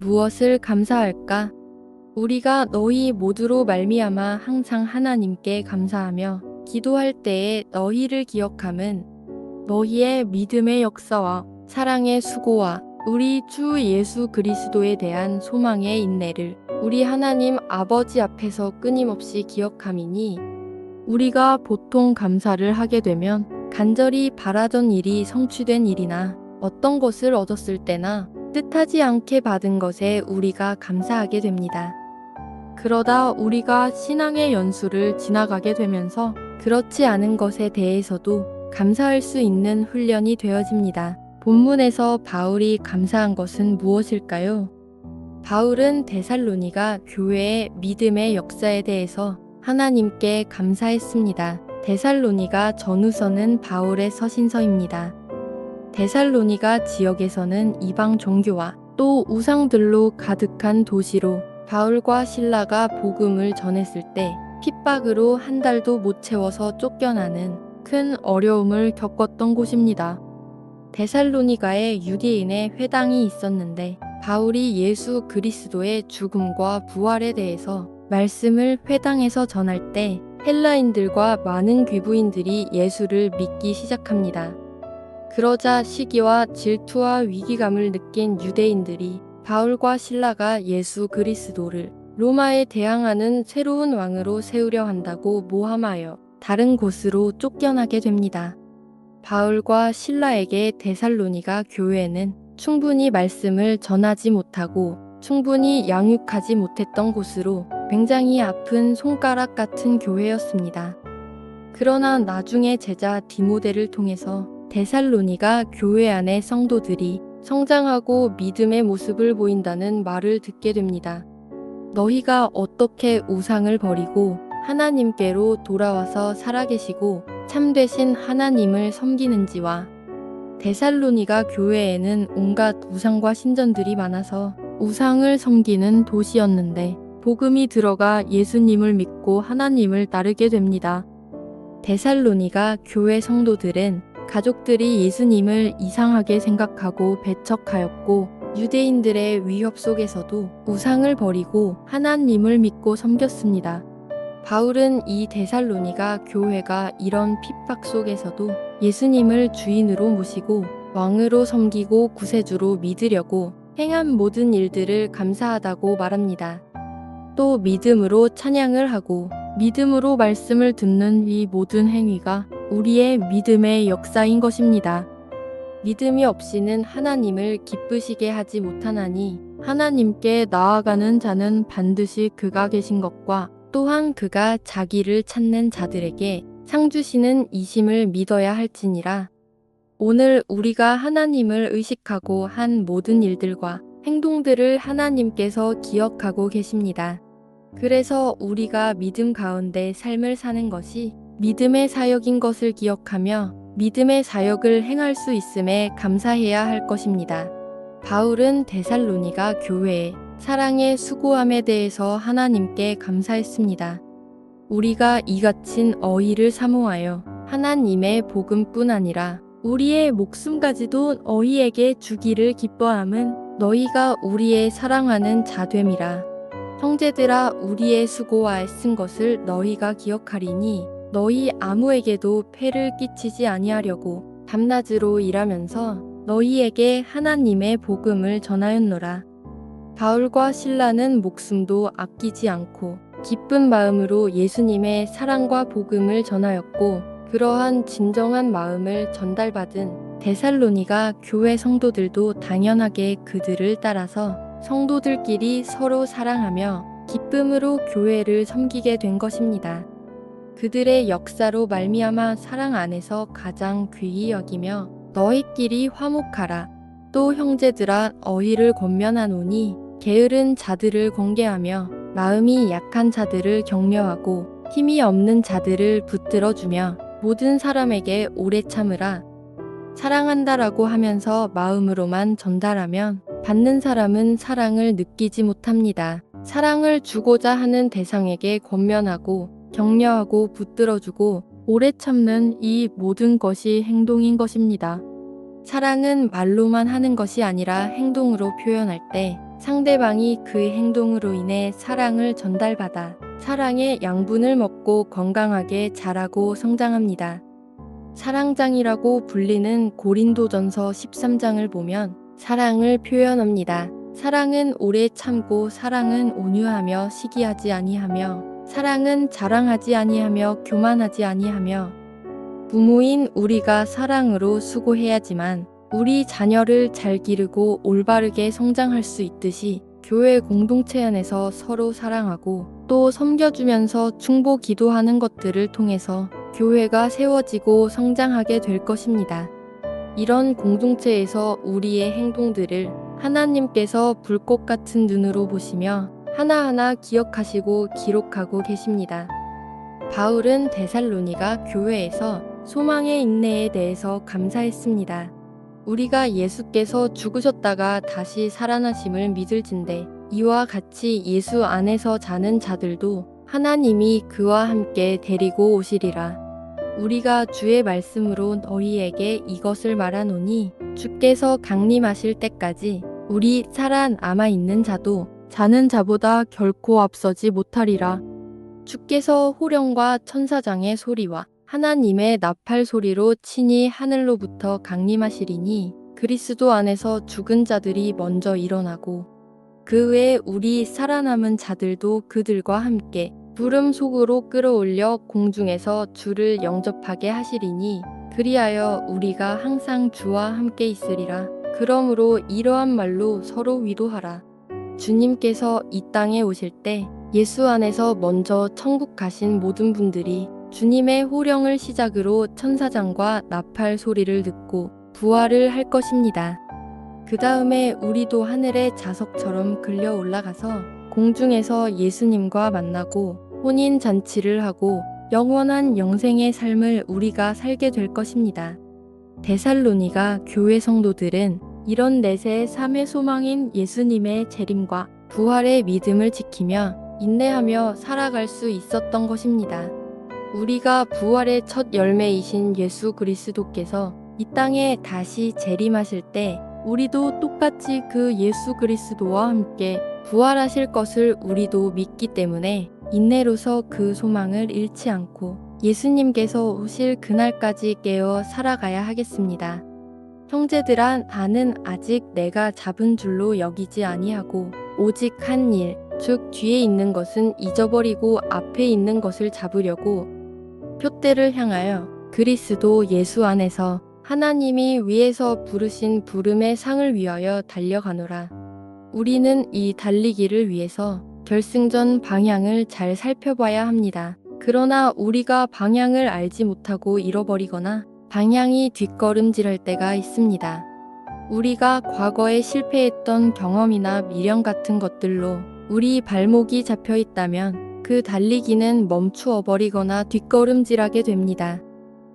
무엇을 감사할까? 우리가 너희 모두로 말미암아 항상 하나님께 감사하며 기도할 때에 너희를 기억함은 너희의 믿음의 역사와 사랑의 수고와 우리 주 예수 그리스도에 대한 소망의 인내를 우리 하나님 아버지 앞에서 끊임없이 기억함이니, 우리가 보통 감사를 하게 되면 간절히 바라던 일이 성취된 일이나 어떤 것을 얻었을 때나 뜻하지 않게 받은 것에 우리가 감사하게 됩니다. 그러다 우리가 신앙의 연수를 지나가게 되면서 그렇지 않은 것에 대해서도 감사할 수 있는 훈련이 되어집니다. 본문에서 바울이 감사한 것은 무엇일까요? 바울은 데살로니가 교회의 믿음의 역사에 대해서 하나님께 감사했습니다. 데살로니가 전후서는 바울의 서신서입니다. 데살로니가 지역에서는 이방 종교와 또 우상들로 가득한 도시로 바울과 실라가 복음을 전했을 때 핍박으로 한 달도 못 채워서 쫓겨나는 큰 어려움을 겪었던 곳입니다. 데살로니가에 유대인의 회당이 있었는데 바울이 예수 그리스도의 죽음과 부활에 대해서 말씀을 회당에서 전할 때 헬라인들과 많은 귀부인들이 예수를 믿기 시작합니다. 그러자 시기와 질투와 위기감을 느낀 유대인들이 바울과 실라가 예수 그리스도를 로마에 대항하는 새로운 왕으로 세우려 한다고 모함하여 다른 곳으로 쫓겨나게 됩니다. 바울과 실라에게 데살로니가 교회는 충분히 말씀을 전하지 못하고 충분히 양육하지 못했던 곳으로 굉장히 아픈 손가락 같은 교회였습니다. 그러나 나중에 제자 디모데를 통해서 데살로니가 교회 안의 성도들이 성장하고 믿음의 모습을 보인다는 말을 듣게 됩니다. 너희가 어떻게 우상을 버리고 하나님께로 돌아와서 살아계시고 참되신 하나님을 섬기는지와 데살로니가 교회에는 온갖 우상과 신전들이 많아서 우상을 섬기는 도시였는데 복음이 들어가 예수님을 믿고 하나님을 따르게 됩니다. 데살로니가 교회 성도들은 가족들이 예수님을 이상하게 생각하고 배척하였고 유대인들의 위협 속에서도 우상을 버리고 하나님을 믿고 섬겼습니다. 바울은 이 데살로니가 교회가 이런 핍박 속에서도 예수님을 주인으로 모시고 왕으로 섬기고 구세주로 믿으려고 행한 모든 일들을 감사하다고 말합니다. 또 믿음으로 찬양을 하고 믿음으로 말씀을 듣는 이 모든 행위가 우리의 믿음의 역사인 것입니다. 믿음이 없이는 하나님을 기쁘시게 하지 못하나니 하나님께 나아가는 자는 반드시 그가 계신 것과 또한 그가 자기를 찾는 자들에게 상 주시는 이심을 믿어야 할지니라. 오늘 우리가 하나님을 의식하고 한 모든 일들과 행동들을 하나님께서 기억하고 계십니다. 그래서 우리가 믿음 가운데 삶을 사는 것이 믿음의 사역인 것을 기억하며 믿음의 사역을 행할 수 있음에 감사해야 할 것입니다. 바울은 데살로니가 교회의 사랑의 수고함에 대해서 하나님께 감사했습니다. 우리가 이 갇힌 어희를 사모하여 하나님의 복음뿐 아니라 우리의 목숨까지도 어희에게 주기를 기뻐함은 너희가 우리의 사랑하는 자됨이라. 형제들아, 우리의 수고와 애쓴 것을 너희가 기억하리니 너희 아무에게도 폐를 끼치지 아니하려고 밤낮으로 일하면서 너희에게 하나님의 복음을 전하였노라. 바울과 실라는 목숨도 아끼지 않고 기쁜 마음으로 예수님의 사랑과 복음을 전하였고, 그러한 진정한 마음을 전달받은 데살로니가 교회 성도들도 당연하게 그들을 따라서 성도들끼리 서로 사랑하며 기쁨으로 교회를 섬기게 된 것입니다. 그들의 역사로 말미암아 사랑 안에서 가장 귀히 여기며 너희끼리 화목하라. 또 형제들아, 어희를 권면하노니 게으른 자들을 공개하며 마음이 약한 자들을 격려하고 힘이 없는 자들을 붙들어주며 모든 사람에게 오래 참으라. 사랑한다라고 하면서 마음으로만 전달하면 받는 사람은 사랑을 느끼지 못합니다. 사랑을 주고자 하는 대상에게 권면하고 격려하고 붙들어주고 오래 참는 이 모든 것이 행동인 것입니다. 사랑은 말로만 하는 것이 아니라 행동으로 표현할 때 상대방이 그의 행동으로 인해 사랑을 전달받아 사랑의 양분을 먹고 건강하게 자라고 성장합니다. 사랑장이라고 불리는 고린도전서 13장을 보면 사랑을 표현합니다. 사랑은 오래 참고, 사랑은 온유하며 시기하지 아니하며, 사랑은 자랑하지 아니하며 교만하지 아니하며. 부모인 우리가 사랑으로 수고해야지만 우리 자녀를 잘 기르고 올바르게 성장할 수 있듯이 교회 공동체 안에서 서로 사랑하고 또 섬겨주면서 충보 기도하는 것들을 통해서 교회가 세워지고 성장하게 될 것입니다. 이런 공동체에서 우리의 행동들을 하나님께서 불꽃 같은 눈으로 보시며 하나하나 기억하시고 기록하고 계십니다. 바울은 데살로니가 교회에서 소망의 인내에 대해서 감사했습니다. 우리가 예수께서 죽으셨다가 다시 살아나심을 믿을진대 이와 같이 예수 안에서 자는 자들도 하나님이 그와 함께 데리고 오시리라. 우리가 주의 말씀으로 너희에게 이것을 말하노니 주께서 강림하실 때까지 우리 살아남아 있는 자도 자는 자보다 결코 앞서지 못하리라. 주께서 호령과 천사장의 소리와 하나님의 나팔 소리로 친히 하늘로부터 강림하시리니 그리스도 안에서 죽은 자들이 먼저 일어나고 그 외에 우리 살아남은 자들도 그들과 함께 구름 속으로 끌어올려 공중에서 주를 영접하게 하시리니 그리하여 우리가 항상 주와 함께 있으리라. 그러므로 이러한 말로 서로 위로하라. 주님께서 이 땅에 오실 때 예수 안에서 먼저 천국 가신 모든 분들이 주님의 호령을 시작으로 천사장과 나팔 소리를 듣고 부활을 할 것입니다. 그 다음에 우리도 하늘의 자석처럼 끌려 올라가서 공중에서 예수님과 만나고 혼인 잔치를 하고 영원한 영생의 삶을 우리가 살게 될 것입니다. 데살로니가 교회 성도들은 이런 내세의 삶의 소망인 예수님의 재림과 부활의 믿음을 지키며 인내하며 살아갈 수 있었던 것입니다. 우리가 부활의 첫 열매이신 예수 그리스도께서 이 땅에 다시 재림하실 때 우리도 똑같이 그 예수 그리스도와 함께 부활하실 것을 우리도 믿기 때문에 인내로서 그 소망을 잃지 않고 예수님께서 오실 그날까지 깨어 살아가야 하겠습니다. 형제들아, 나는 아직 내가 잡은 줄로 여기지 아니하고 오직 한 일, 즉 뒤에 있는 것은 잊어버리고 앞에 있는 것을 잡으려고 표대를 향하여 그리스도 예수 안에서 하나님이 위에서 부르신 부름의 상을 위하여 달려가노라. 우리는 이 달리기를 위해서 결승전 방향을 잘 살펴봐야 합니다. 그러나 우리가 방향을 알지 못하고 잃어버리거나 방향이 뒷걸음질할 때가 있습니다. 우리가 과거에 실패했던 경험이나 미련 같은 것들로 우리 발목이 잡혀 있다면 그 달리기는 멈추어 버리거나 뒷걸음질하게 됩니다.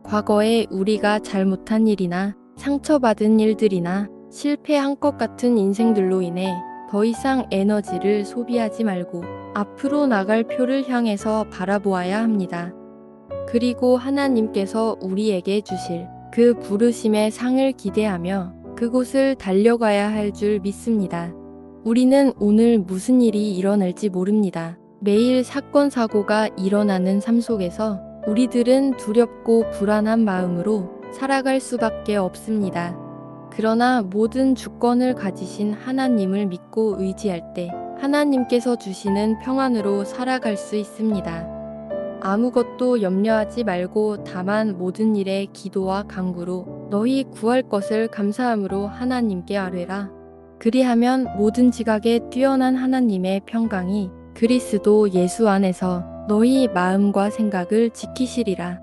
과거에 우리가 잘못한 일이나 상처받은 일들이나 실패한 것 같은 인생들로 인해 더 이상 에너지를 소비하지 말고 앞으로 나갈 표를 향해서 바라보아야 합니다. 그리고 하나님께서 우리에게 주실 그 부르심의 상을 기대하며 그곳을 달려가야 할 줄 믿습니다. 우리는 오늘 무슨 일이 일어날지 모릅니다. 매일 사건, 사고가 일어나는 삶 속에서 우리들은 두렵고 불안한 마음으로 살아갈 수밖에 없습니다. 그러나 모든 주권을 가지신 하나님을 믿고 의지할 때 하나님께서 주시는 평안으로 살아갈 수 있습니다. 아무것도 염려하지 말고 다만 모든 일에 기도와 간구로 너희 구할 것을 감사함으로 하나님께 아뢰라. 그리하면 모든 지각에 뛰어난 하나님의 평강이 그리스도 예수 안에서 너희 마음과 생각을 지키시리라.